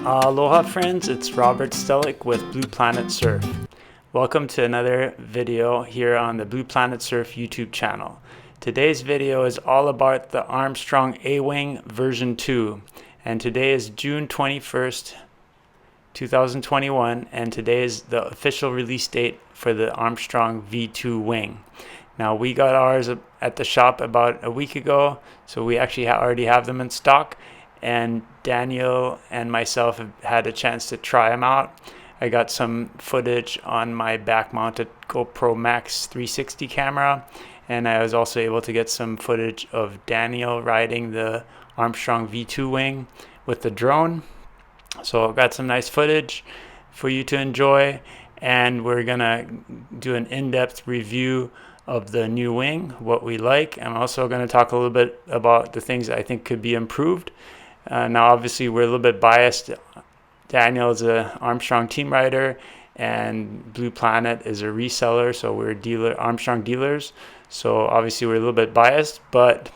Aloha friends, it's Robert Stellick with Blue Planet Surf. Welcome to another video here on the Blue Planet Surf YouTube channel. Today's video is all about the Armstrong A-Wing version 2, and today is June 21st, 2021, and today is the official release date for the Armstrong V2 wing. Now, we got ours at the shop about a week ago, so we actually already have them in stock, and Daniel and myself have had a chance to try them out. I got some footage on my back-mounted GoPro Max 360 camera, and I was also able to get some footage of Daniel riding the Armstrong V2 wing with the drone. So I've got some nice footage for you to enjoy, and we're gonna do an in-depth review of the new wing, what we like. I'm also going to talk a little bit about the things I think could be improved. Now, obviously, we're a little bit biased. Daniel is an Armstrong team rider, and Blue Planet is a reseller, so we're Armstrong dealers. So obviously, we're a little bit biased, but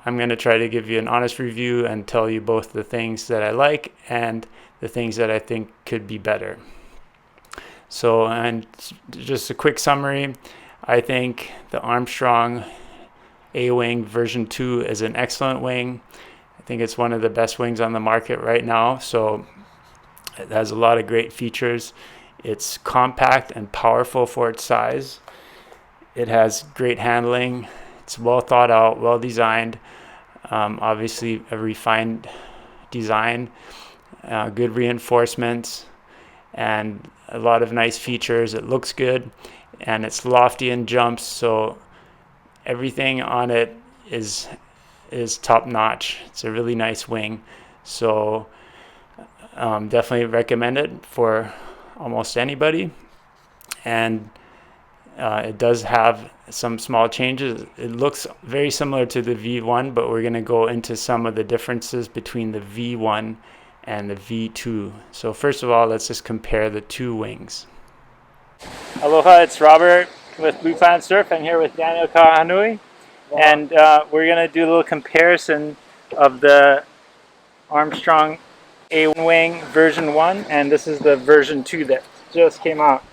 I'm going to try to give you an honest review and tell you both the things that I like and the things that I think could be better. So, and just a quick summary. I think the Armstrong A-Wing version 2 is an excellent wing. I think it's one of the best wings on the market right now. So it has a lot of great features. It's compact and powerful for its size. It has great handling. It's well thought out, well designed. Obviously a refined design, good reinforcements, and a lot of nice features. It looks good. And it's lofty in jumps, so everything on it is top notch. It's a really nice wing, so definitely recommend it for almost anybody. And it does have some small changes. It looks very similar to the V1, but we're going to go into some of the differences between the V1 and the V2. So first of all, let's just compare the two wings. Aloha, it's Robert with Blue Planet Surf. I'm here with Daniel Kahanui, and we're going to do a little comparison of the Armstrong A-Wing version 1, and this is the version 2 that just came out.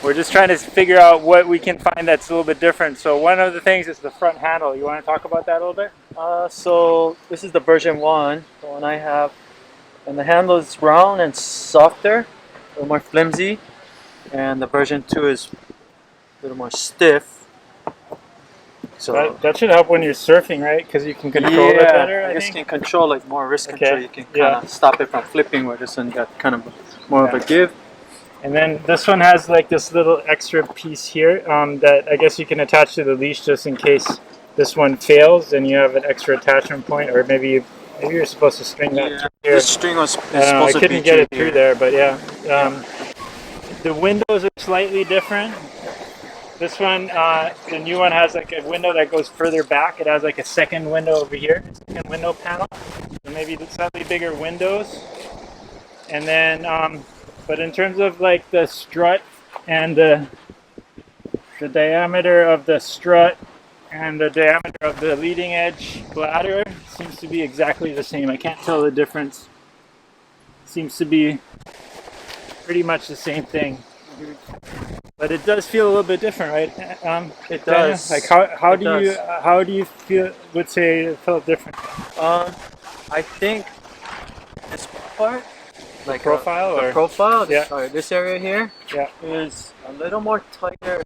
We're just trying to figure out what we can find that's a little bit different. So one of the things is the front handle. You want to talk about that a little bit? So this is the version 1, the one I have, and the handle is round and softer, a little more flimsy. And the version 2 is a little more stiff. So that should help when you're surfing, right? Because you can control it better. I guess you can control like more wrist control. You can kind of stop it from flipping, where this one got kind of more of a give. And then this one has like this little extra piece here that I guess you can attach to the leash just in case this one fails, and you have an extra attachment point, or maybe you're supposed to string that through here. This string was supposed to be. I couldn't get it through there, but yeah. The windows are slightly different. This one, the new one, has like a window that goes further back. It has like a second window over here, second window panel. So maybe slightly bigger windows. And then, but in terms of like the strut and the diameter of the strut and the diameter of the leading edge bladder seems to be exactly the same. I can't tell the difference. Seems to be pretty much the same thing, but it does feel a little bit different, right? It does. Like how do you feel? Would say it felt different? I think this part, like profile, this area here, is a little more tighter.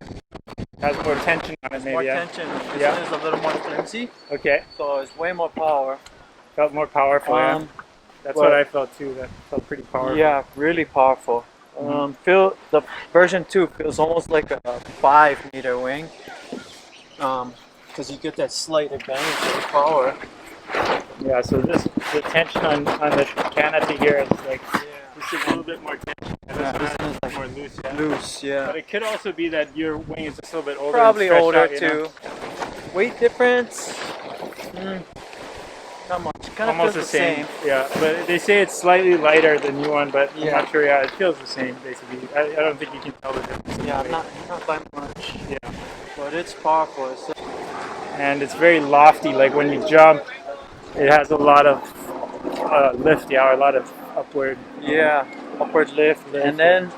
Has more tension on it, maybe. More tension. This one is a little more flimsy. Okay. So it's way more power. Felt more powerful. That's what I felt too. That felt pretty powerful. Yeah, really powerful. The version 2 feels almost like a 5-meter wing, because you get that slight advantage of power. Yeah, so the tension on the canopy here is like this is a little bit more tension, and this one is like more loose. Loose, yeah. But it could also be that your wing is just a little bit older. Probably and older out, too. Weight difference. Not much. Kind of almost feels the same. Yeah, but they say it's slightly lighter, the new one, but I'm not sure. Yeah, it feels the same basically. I don't think you can tell the difference. Yeah, not by much. Yeah, but it's powerful. And it's very lofty. Like when you jump, it has a lot of lift. Yeah, or a lot of upward. Yeah, upward lift. And then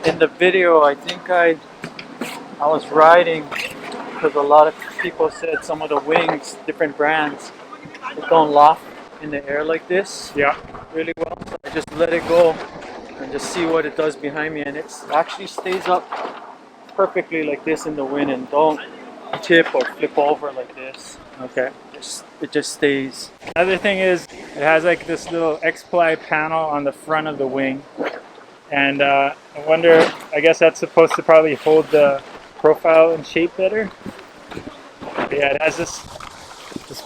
in the video, I think I was riding because a lot of people said some of the wings, different brands, they don't loft in the air like this Yeah. really well. So I just let it go and just see what it does behind me, and it actually stays up perfectly like this in the wind and don't tip or flip over like this. Okay. It just stays. Another thing is it has like this little X-ply panel on the front of the wing, and I wonder, I guess that's supposed to probably hold the profile and shape better. But yeah, it has this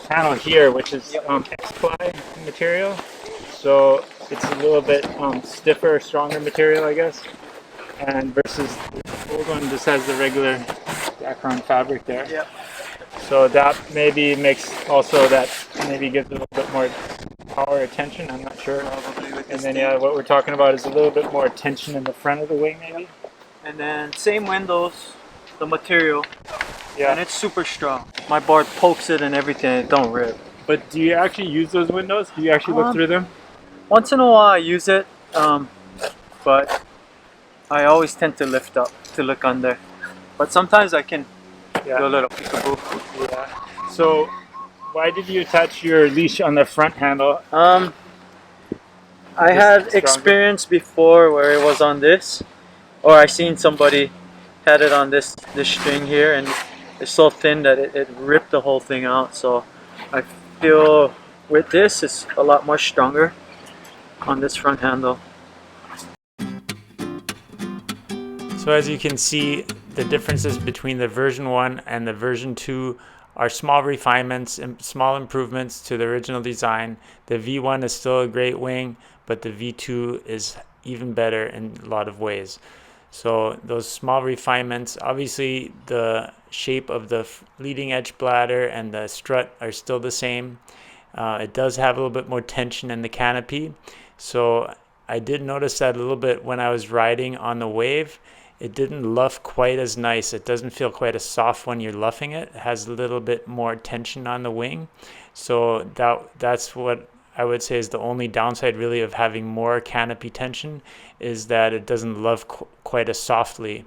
panel here, which is X-ply material, so it's a little bit stiffer, stronger material, I guess, and versus the old one just has the regular background fabric there. Yep. So that maybe makes also that maybe gives it a little bit more power or tension. I'm not sure. Probably with And this then thing. yeah, what we're talking about is a little bit more tension in the front of the wing, maybe. And then same windows, the material, Yeah. and it's super strong. My board pokes it and everything, it don't rip. But do you actually use those windows? Do you actually look through them? Once in a while I use it, but I always tend to lift up to look under. But sometimes I can do a little peekaboo. Yeah. So why did you attach your leash on the front handle? I Just had stronger? experience before where it was on this, or I seen somebody had it on this string here, and it's so thin that it ripped the whole thing out. So I feel with this it's a lot more stronger on this front handle. So as you can see, the differences between the version 1 and the version 2 are small refinements and small improvements to the original design. The V1 is still a great wing, but the V2 is even better in a lot of ways. So those small refinements, obviously the shape of the leading edge bladder and the strut are still the same. It does have a little bit more tension in the canopy. So I did notice that a little bit when I was riding on the wave. It didn't luff quite as nice. It doesn't feel quite as soft when you're luffing it. It has a little bit more tension on the wing. So that's what I would say is the only downside really of having more canopy tension, is that it doesn't luff quite as softly.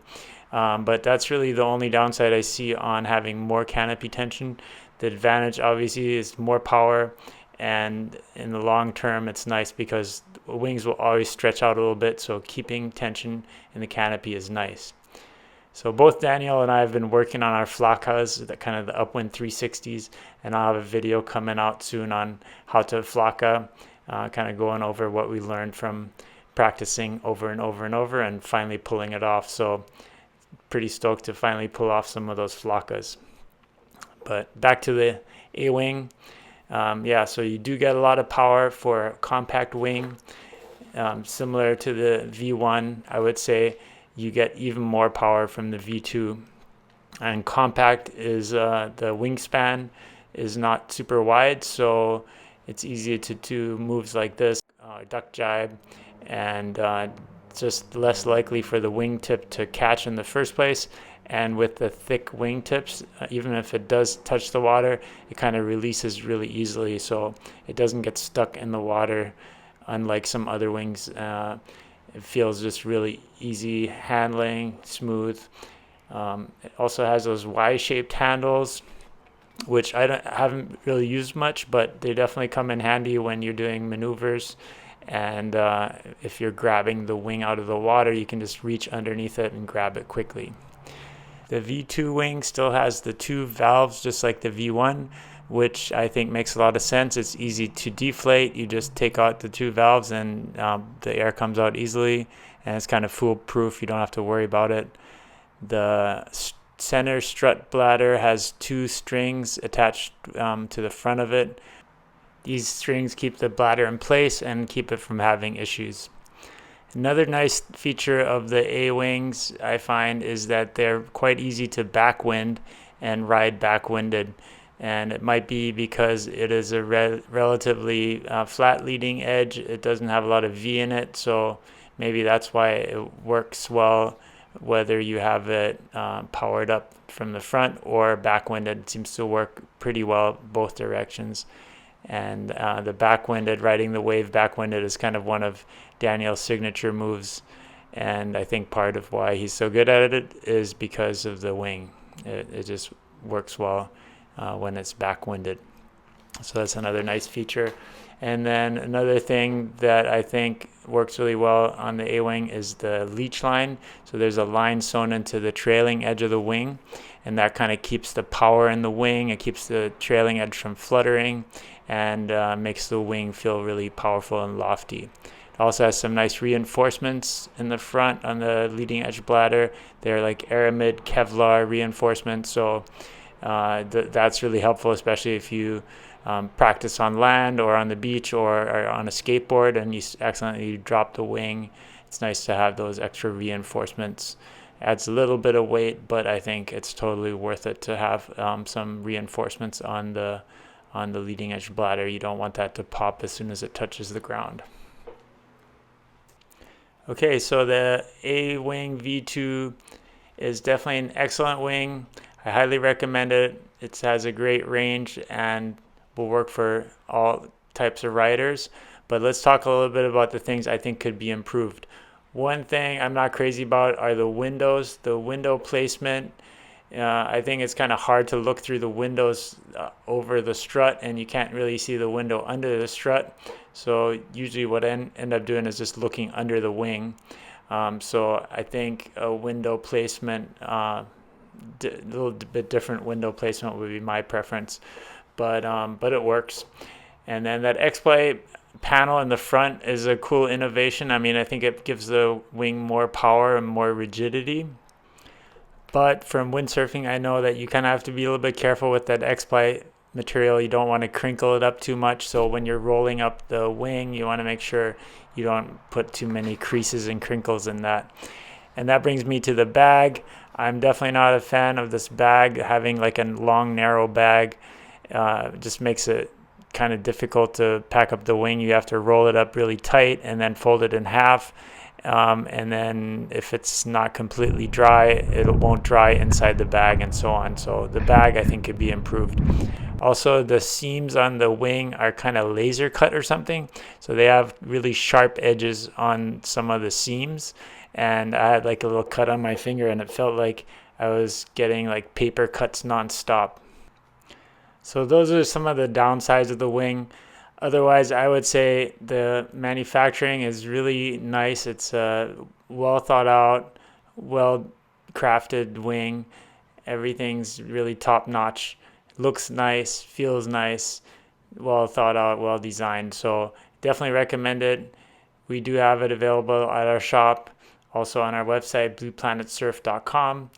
But that's really the only downside I see on having more canopy tension. The advantage obviously is more power, and in the long term it's nice because wings will always stretch out a little bit, so keeping tension in the canopy is nice. So both Daniel and I have been working on our flacas, the kind of the upwind 360s, and I'll have a video coming out soon on how to flaca, kind of going over what we learned from practicing over and over and over and finally pulling it off. So pretty stoked to finally pull off some of those flacas. But back to the A-Wing. Yeah, so you do get a lot of power for a compact wing. Similar to the V1, I would say you get even more power from the V2. And compact is the wingspan is not super wide, so it's easy to do moves like this, duck jibe, and just less likely for the wingtip to catch in the first place. And with the thick wingtips, even if it does touch the water, it kind of releases really easily, so it doesn't get stuck in the water, unlike some other wings. It feels just really easy handling, smooth. It also has those Y-shaped handles, which I haven't really used much, but they definitely come in handy when you're doing maneuvers. And if you're grabbing the wing out of the water, you can just reach underneath it and grab it quickly. The V2 wing still has the 2 valves just like the V1, which I think makes a lot of sense. It's easy to deflate. You just take out the 2 valves and the air comes out easily, and it's kind of foolproof. You don't have to worry about it. The center strut bladder has 2 strings attached to the front of it. These strings keep the bladder in place and keep it from having issues. Another nice feature of the A-Wings I find is that they're quite easy to backwind and ride backwinded. And it might be because it is a relatively flat leading edge. It doesn't have a lot of V in it, so maybe that's why it works well whether you have it powered up from the front or backwinded. It seems to work pretty well both directions. And the backwinded, riding the wave backwinded, is kind of one of Daniel's signature moves. And I think part of why he's so good at it is because of the wing. It just works well when it's backwinded. So that's another nice feature. And then another thing that I think works really well on the A-wing is the leech line. So there's a line sewn into the trailing edge of the wing, and that kind of keeps the power in the wing. It keeps the trailing edge from fluttering, and makes the wing feel really powerful and lofty. It also has some nice reinforcements in the front on the leading edge bladder. They're like aramid Kevlar reinforcements, so that's really helpful, especially if you practice on land or on the beach or on a skateboard and you accidentally drop the wing. It's nice to have those extra reinforcements. Adds a little bit of weight, but I think it's totally worth it to have some reinforcements on the leading edge bladder. You don't want that to pop as soon as it touches the ground. Okay, so the A-Wing V2 is definitely an excellent wing. I highly recommend it. It has a great range and will work for all types of riders. But let's talk a little bit about the things I think could be improved. One thing I'm not crazy about are the windows, the window placement. I think it's kind of hard to look through the windows over the strut, and you can't really see the window under the strut. So usually what I end up doing is just looking under the wing. So I think a window placement, a little bit different window placement would be my preference, but it works. And then that X-Play panel in the front is a cool innovation. I mean, I think it gives the wing more power and more rigidity. But from windsurfing, I know that you kind of have to be a little bit careful with that X-Play material. You don't want to crinkle it up too much. So when you're rolling up the wing, you want to make sure you don't put too many creases and crinkles in that. And that brings me to the bag. I'm definitely not a fan of this bag. Having like a long, narrow bag just makes it kind of difficult to pack up the wing. You have to roll it up really tight and then fold it in half. And then if it's not completely dry, it won't dry inside the bag and so on. So the bag, I think, could be improved. Also, the seams on the wing are kind of laser cut or something. So they have really sharp edges on some of the seams. And I had like a little cut on my finger and it felt like I was getting like paper cuts nonstop. So those are some of the downsides of the wing. Otherwise, I would say the manufacturing is really nice. It's a well thought out, well crafted wing. Everything's really top notch. Looks nice, feels nice, well thought out, well designed. So definitely recommend it. We do have it available at our shop, also on our website, blueplanetsurf.com.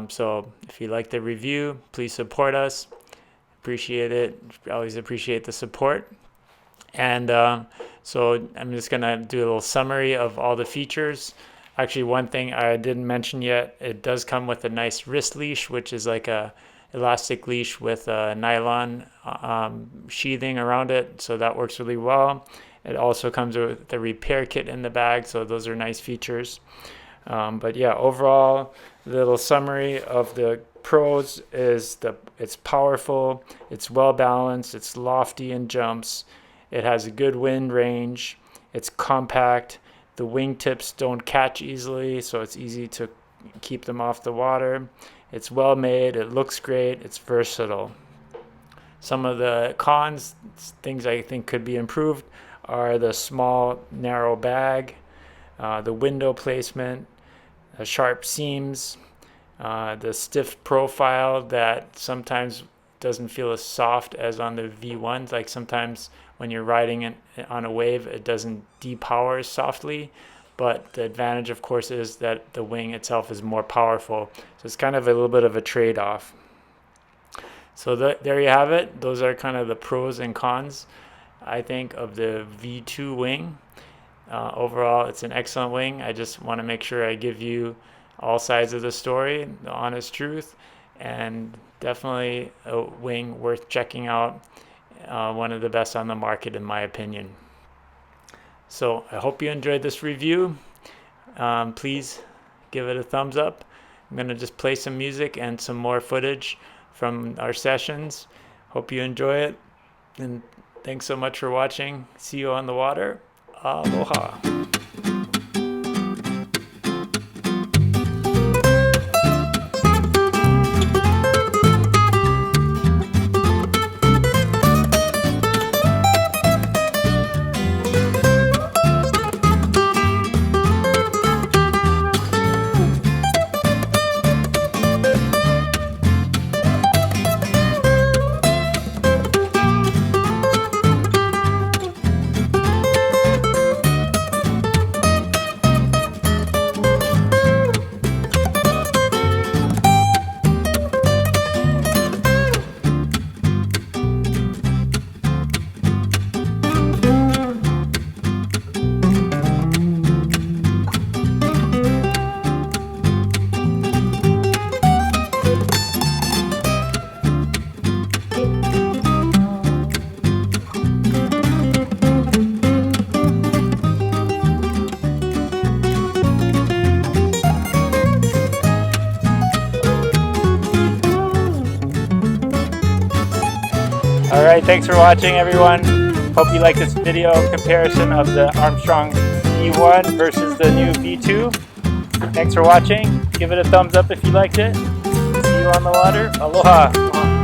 So if you like the review, please support us. Appreciate it. Always appreciate the support. And so I'm just gonna do a little summary of all the features. Actually, one thing I didn't mention yet, it does come with a nice wrist leash, which is like a elastic leash with a nylon sheathing around it, so that works really well. It also comes with the repair kit in the bag, so those are nice features. But yeah, overall, the little summary of the pros is it's powerful, it's well balanced, it's lofty in jumps, it has a good wind range, it's compact, the wingtips don't catch easily, so it's easy to keep them off the water. It's well made, it looks great, it's versatile. Some of the cons, things I think could be improved, are the small, narrow bag, the window placement, the sharp seams, the stiff profile that sometimes doesn't feel as soft as on the V1s. Like sometimes when you're riding it on a wave, it doesn't depower as softly. But the advantage, of course, is that the wing itself is more powerful. So it's kind of a little bit of a trade-off. So there you have it. Those are kind of the pros and cons, I think, of the V2 wing. Overall, it's an excellent wing. I just want to make sure I give you all sides of the story, the honest truth, and definitely a wing worth checking out. One of the best on the market, in my opinion. So I hope you enjoyed this review. Please give it a thumbs up. I'm going to just play some music and some more footage from our sessions. Hope you enjoy it, and Thanks so much for watching. See you on the water. Aloha. Alright, thanks for watching everyone. Hope you like this video comparison of the Armstrong E1 versus the new V2. Thanks for watching. Give it a thumbs up if you liked it. See you on the water. Aloha.